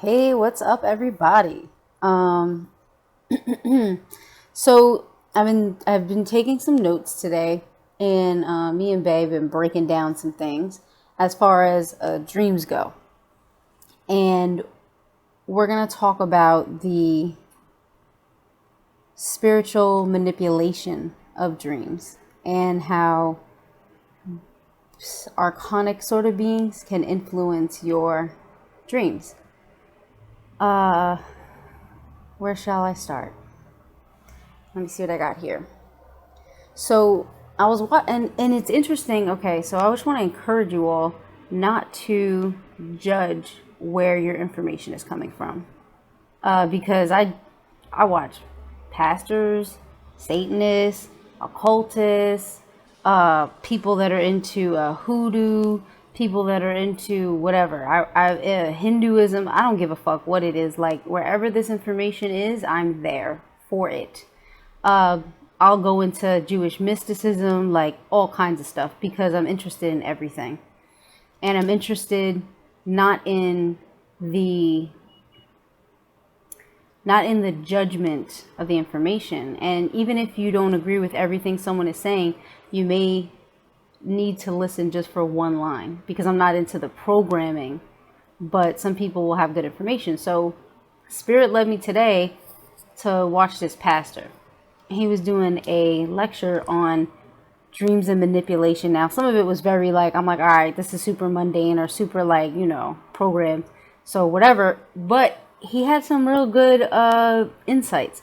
Hey, what's up, everybody? Um, so I've been taking some notes today, and me and Babe have been breaking down some things as far as dreams go, and we're gonna talk about the spiritual manipulation of dreams and how archonic sort of beings can influence your dreams. Where shall I start? Let me see what I got here. So I was and it's interesting. Okay, so I just want to encourage you all not to judge where your information is coming from, because I watch pastors, Satanists, occultists, people that are into hoodoo, people that are into whatever. Hinduism. I don't give a fuck what it is. Like wherever this information is, I'm there for it. I'll go into Jewish mysticism, like all kinds of stuff, because I'm interested in everything. And I'm interested not in the judgment of the information. And even if you don't agree with everything someone is saying, you may need to listen just for one line, because I'm not into the programming, but some people will have good information. So Spirit led me today to watch this pastor. He was doing a lecture on dreams and manipulation. Now, some of it was very like, I'm like, all right, this is super mundane or super like, programmed. So whatever. But he had some real good insights.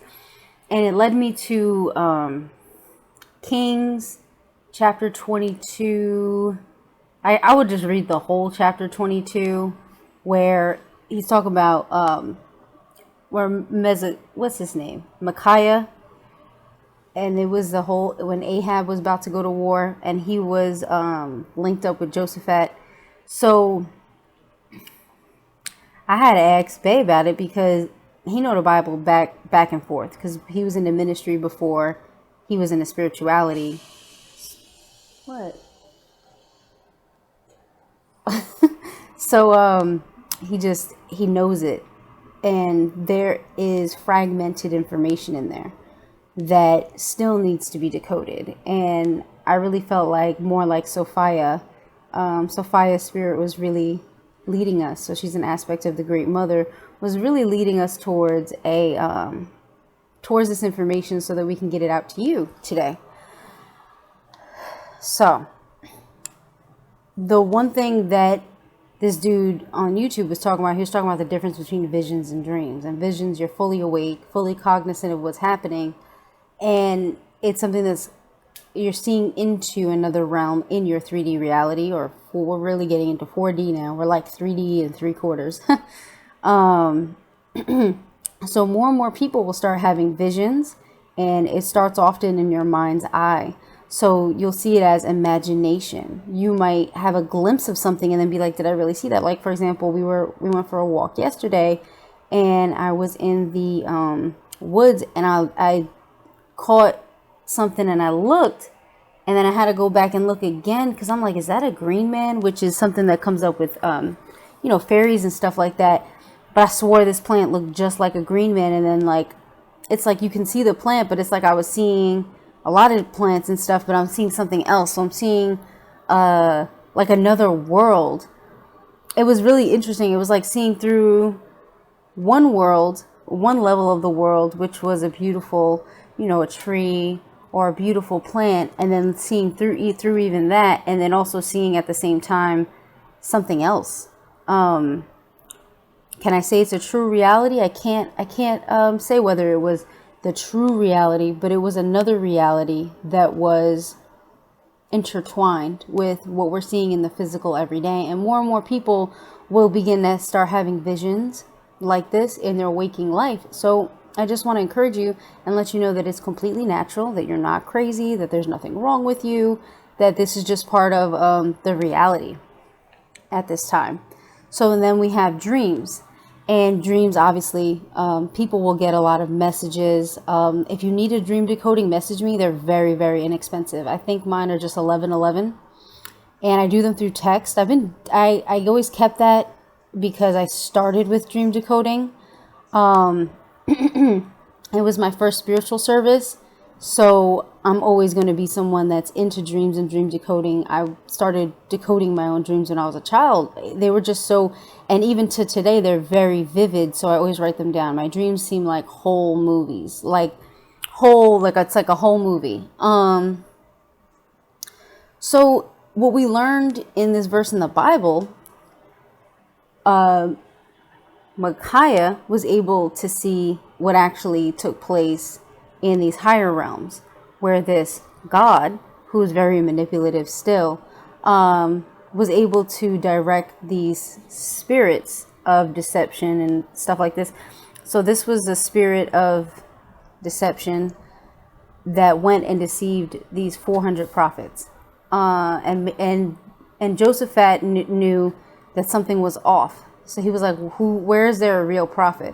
And it led me to Kings chapter 22. I would just read the whole chapter 22, where he's talking about what's his name? Micaiah. And it was when Ahab was about to go to war, and he was linked up with Josaphat. So I had to ask Bae about it, because he know the Bible back and forth, because he was in the ministry before he was in the spirituality. What? So he knows it, and there is fragmented information in there that still needs to be decoded. And I really felt like more like Sophia's spirit was really leading us. So she's an aspect of the Great Mother, was really leading us towards towards this information, so that we can get it out to you today. So the one thing that this dude on YouTube was talking about, he was talking about the difference between visions and dreams. And visions, you're fully awake, fully cognizant of what's happening. And it's something you're seeing into another realm in your 3D reality, or we're really getting into 4D now. We're like 3D and 3/4. So more and more people will start having visions, and it starts often in your mind's eye. So you'll see it as imagination. You might have a glimpse of something and then be like, did I really see that? Like, for example, we went for a walk yesterday, and I was in the woods, and I caught something, and I looked, and then I had to go back and look again, because I'm like, is that a green man? Which is something that comes up with fairies and stuff like that. But I swore this plant looked just like a green man. And then like, it's like you can see the plant, but it's like I was seeing a lot of plants and stuff, but I'm seeing something else. So I'm seeing like another world. It was really interesting. It was like seeing through one world, one level of the world, which was a beautiful, a tree or a beautiful plant, and then seeing through even that, and then also seeing at the same time something else. Can I say it's a true reality? I can't say whether it was the true reality, but it was another reality that was intertwined with what we're seeing in the physical every day. And more people will begin to start having visions like this in their waking life. So I just want to encourage you and let you know that it's completely natural, that you're not crazy, that there's nothing wrong with you, that this is just part of the reality at this time. So and then we have dreams. And dreams, obviously, people will get a lot of messages. If you need a dream decoding, message me. They're very, very inexpensive. I think mine are just $11.11. And I do them through text. I always kept that because I started with dream decoding. It was my first spiritual service. So I'm always going to be someone that's into dreams and dream decoding. I started decoding my own dreams when I was a child. They were just so, and even to today, they're very vivid. So I always write them down. My dreams seem like whole movies, like it's like a whole movie. So what we learned in this verse in the Bible, Micaiah was able to see what actually took place in these higher realms, where this God, who is very manipulative still, was able to direct these spirits of deception and stuff like this. So this was the spirit of deception that went and deceived these 400 prophets. And Josaphat knew that something was off. So he was like, where is there a real prophet?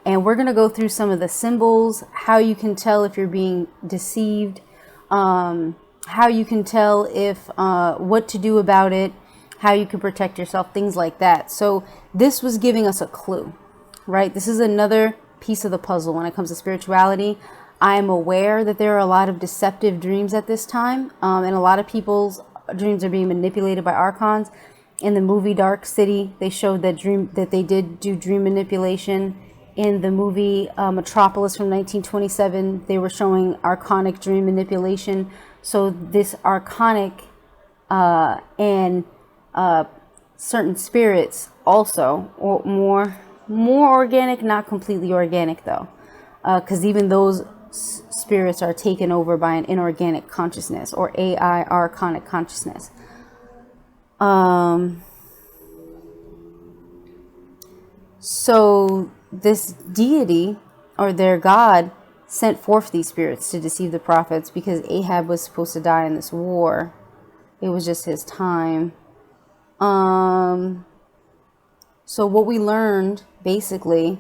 And we're going to go through some of the symbols, how you can tell if you're being deceived, how you can tell if what to do about it, how you can protect yourself, things like that. So this was giving us a clue, right? This is another piece of the puzzle when it comes to spirituality. I'm aware that there are a lot of deceptive dreams at this time, and a lot of people's dreams are being manipulated by archons. In the movie Dark City, they showed that they did do dream manipulation. In the movie Metropolis from 1927, they were showing archonic dream manipulation. So this archonic and certain spirits also, or more organic, not completely organic though, because even those spirits are taken over by an inorganic consciousness, or AI, archonic consciousness. So this deity, or their God, sent forth these spirits to deceive the prophets, because Ahab was supposed to die in this war. It was just his time. So what we learned basically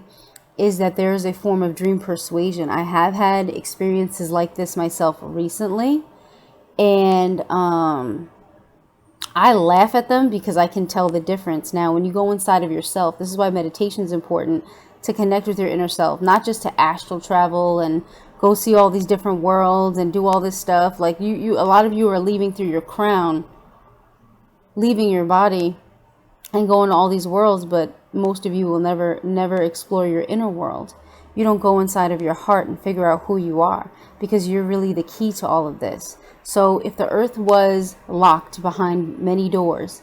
is that there is a form of dream persuasion. I have had experiences like this myself recently, and I laugh at them because I can tell the difference. Now, when you go inside of yourself, this is why meditation is important, to connect with your inner self, not just to astral travel and go see all these different worlds and do all this stuff. Like a lot of you are leaving through your crown, leaving your body and going to all these worlds, but most of you will never explore your inner world. You don't go inside of your heart and figure out who you are, because you're really the key to all of this. So if the earth was locked behind many doors,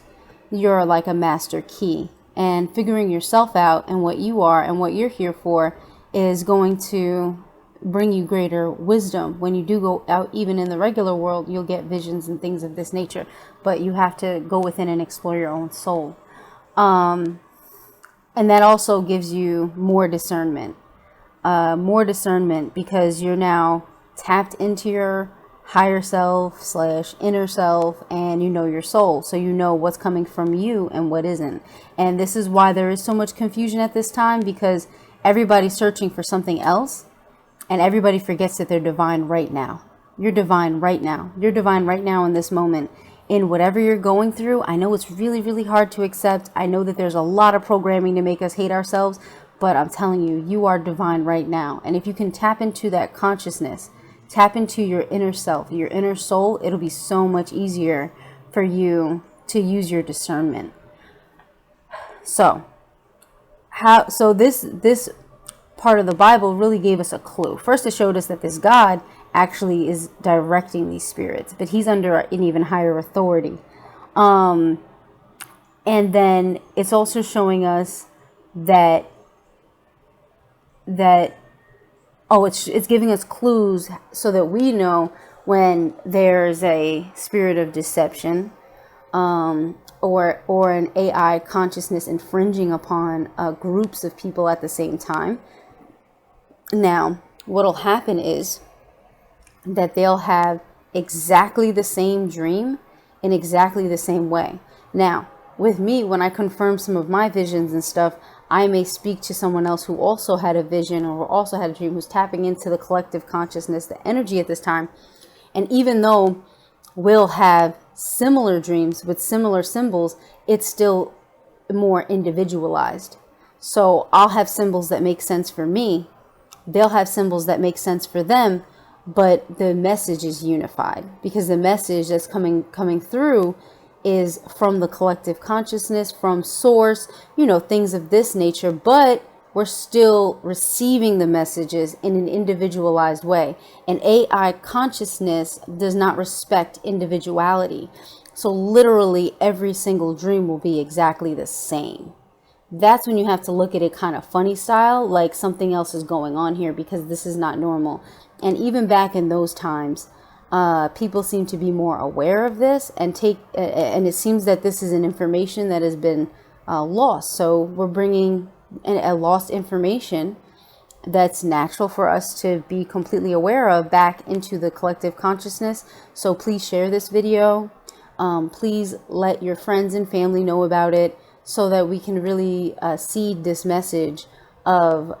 you're like a master key, and figuring yourself out and what you are and what you're here for is going to bring you greater wisdom. When you do go out, even in the regular world, you'll get visions and things of this nature, but you have to go within and explore your own soul. And that also gives you more discernment, because you're now tapped into your higher self / inner self, and you know your soul. So you know what's coming from you and what isn't. And this is why there is so much confusion at this time, because everybody's searching for something else, and everybody forgets that they're divine right now. You're divine right now. You're divine right now in this moment. In whatever you're going through, I know it's really, really hard to accept. I know that there's a lot of programming to make us hate ourselves, but I'm telling you, you are divine right now. And if you can tap into that consciousness, tap into your inner self, your inner soul, it'll be so much easier for you to use your discernment. So this part of the Bible really gave us a clue. First, it showed us that this God actually is directing these spirits, but he's under an even higher authority. And then it's also showing us that it's giving us clues so that we know when there's a spirit of deception, or an AI consciousness infringing upon groups of people at the same time. Now, what'll happen is that they'll have exactly the same dream in exactly the same way. Now, with me, when I confirm some of my visions and stuff, I may speak to someone else who also had a vision or also had a dream, who's tapping into the collective consciousness, the energy at this time. And even though we'll have similar dreams with similar symbols, it's still more individualized. So I'll have symbols that make sense for me. They'll have symbols that make sense for them, but the message is unified, because the message that's coming through is from the collective consciousness, from source, things of this nature, but we're still receiving the messages in an individualized way. And AI consciousness does not respect individuality. So literally every single dream will be exactly the same. That's when you have to look at it kind of funny style, like something else is going on here, because this is not normal. And even back in those times, people seem to be more aware of this and it seems that this is an information that has been lost. So we're bringing a lost information that's natural for us to be completely aware of back into the collective consciousness. So please share this video. Please let your friends and family know about it, so that we can really seed this message of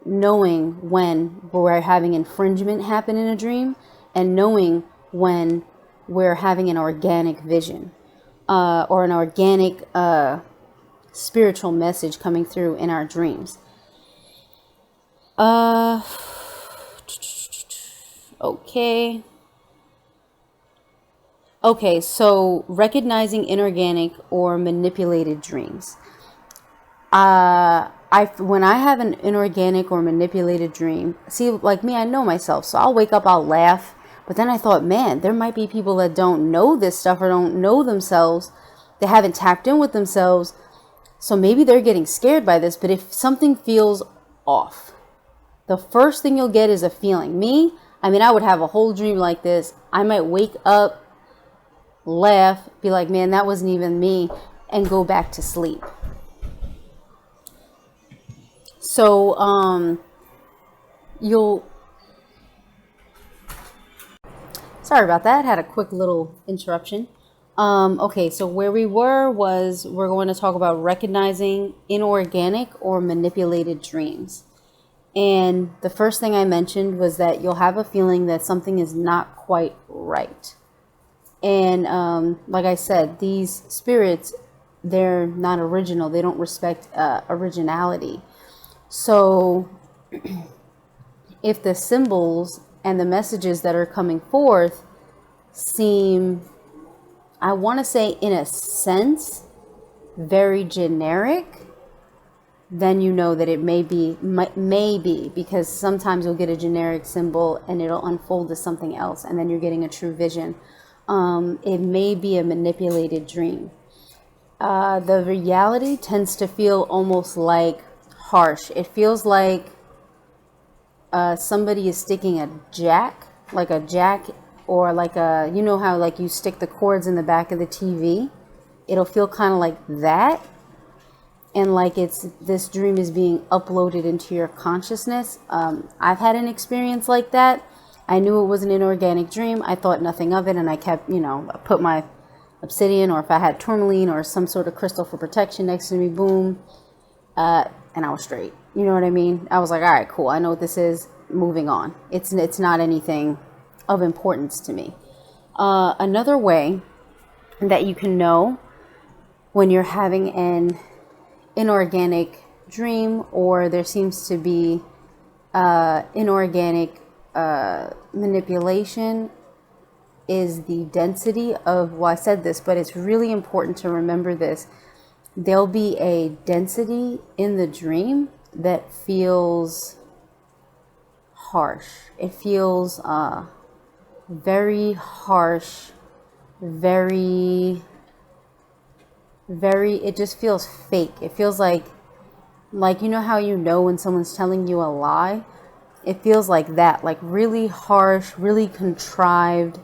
knowing when we're having infringement happen in a dream, and knowing when we're having an organic vision or an organic spiritual message coming through in our dreams. Okay, so recognizing inorganic or manipulated dreams. When I have an inorganic or manipulated dream, see, like me, I know myself, so I'll wake up, I'll laugh, but then I thought, man, there might be people that don't know this stuff or don't know themselves, they haven't tapped in with themselves, so maybe they're getting scared by this. But if something feels off, the first thing you'll get is a feeling. I would have a whole dream like this. I might wake up, laugh, be like, man, that wasn't even me, and go back to sleep. So sorry about that, had a quick little interruption. Okay, so where we were was, we're going to talk about recognizing inorganic or manipulated dreams. And the first thing I mentioned was that you'll have a feeling that something is not quite right. And like I said, these spirits, they're not original. They don't respect originality. So if the symbols and the messages that are coming forth seem, I want to say in a sense, very generic, then you know that it may be, because sometimes you'll get a generic symbol and it'll unfold to something else, and then you're getting a true vision. It may be a manipulated dream. The reality tends to feel almost like harsh. It feels like somebody is sticking a jack, or like you know how like you stick the cords in the back of the TV? It'll feel kind of like that. And like this dream is being uploaded into your consciousness. I've had an experience like that. I knew it was an inorganic dream. I thought nothing of it, and I kept, I put my obsidian, or if I had tourmaline or some sort of crystal for protection next to me, boom, and I was straight. You know what I mean? I was like, all right, cool. I know what this is. Moving on. It's not anything of importance to me. Another way that you can know when you're having an inorganic dream, or there seems to be inorganic manipulation, is the density of, well, I said this, but it's really important to remember this. There'll be a density in the dream that feels harsh. It feels very harsh, very, it just feels fake. It feels like you know how you know when someone's telling you a lie? It feels like that, like really harsh, really contrived,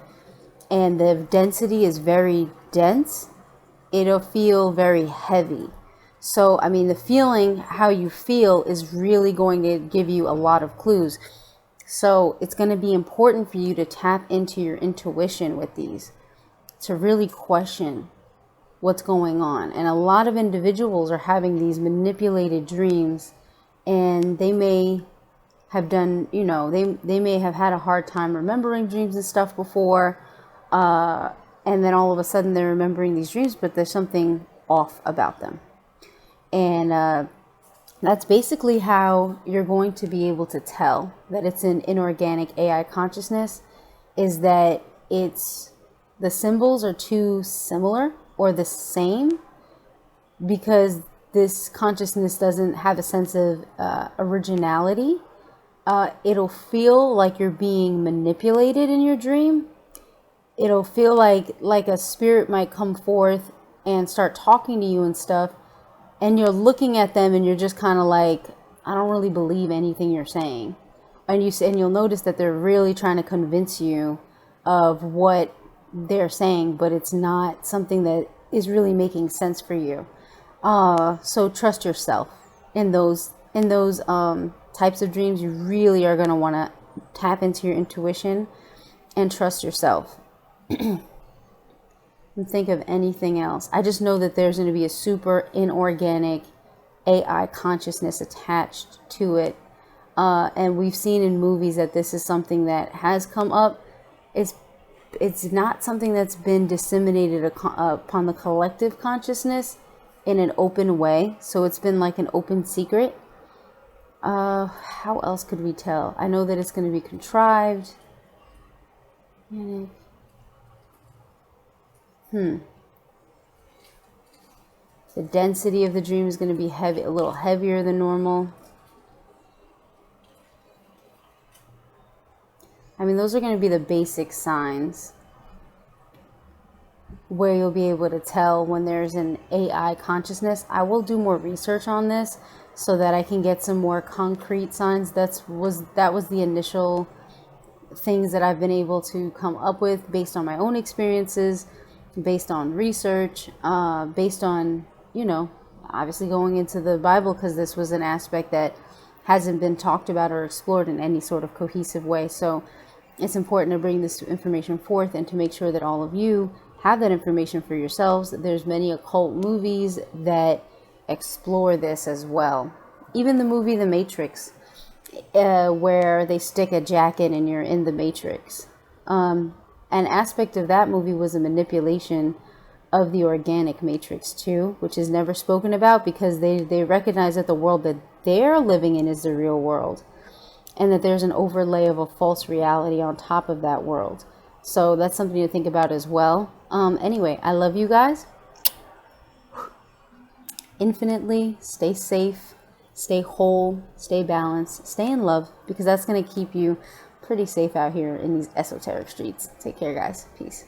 and the density is very dense. It'll feel very heavy. So, I mean, the feeling, how you feel, is really going to give you a lot of clues. So it's going to be important for you to tap into your intuition with these, to really question what's going on. And a lot of individuals are having these manipulated dreams, and they may have done, they may have had a hard time remembering dreams and stuff before. And then all of a sudden they're remembering these dreams, but there's something off about them. And that's basically how you're going to be able to tell that it's an inorganic AI consciousness, is that the symbols are too similar or the same, because this consciousness doesn't have a sense of originality. It'll feel like you're being manipulated in your dream. It'll feel like a spirit might come forth and start talking to you and stuff, and you're looking at them and you're just kind of like, I don't really believe anything you're saying. And you'll notice that they're really trying to convince you of what they're saying, but it's not something that is really making sense for you. So trust yourself in those types of dreams. You really are going to want to tap into your intuition and trust yourself. And think of anything else. I just know that there's going to be a super inorganic AI consciousness attached to it. And we've seen in movies that this is something that has come up. It's not something that's been disseminated upon the collective consciousness in an open way. So it's been like an open secret. How else could we tell? I know that it's going to be contrived. The density of the dream is going to be heavy, a little heavier than normal. I mean, those are going to be the basic signs where you'll be able to tell when there's an AI consciousness. I will do more research on this so that I can get some more concrete signs. That was the initial things that I've been able to come up with based on my own experiences, based on research, based on, obviously going into the Bible, because this was an aspect that hasn't been talked about or explored in any sort of cohesive way. So it's important to bring this information forth and to make sure that all of you have that information for yourselves. There's many occult movies that explore this as well. Even the movie The Matrix, where they stick a jacket and you're in the Matrix. An aspect of that movie was a manipulation of the organic matrix too, which is never spoken about, because they recognize that the world that they're living in is the real world, and that there's an overlay of a false reality on top of that world. So that's something to think about as well. Anyway, I love you guys infinitely. Stay safe, stay whole, stay balanced, stay in love, because that's going to keep you pretty safe out here in these esoteric streets. Take care, guys. Peace.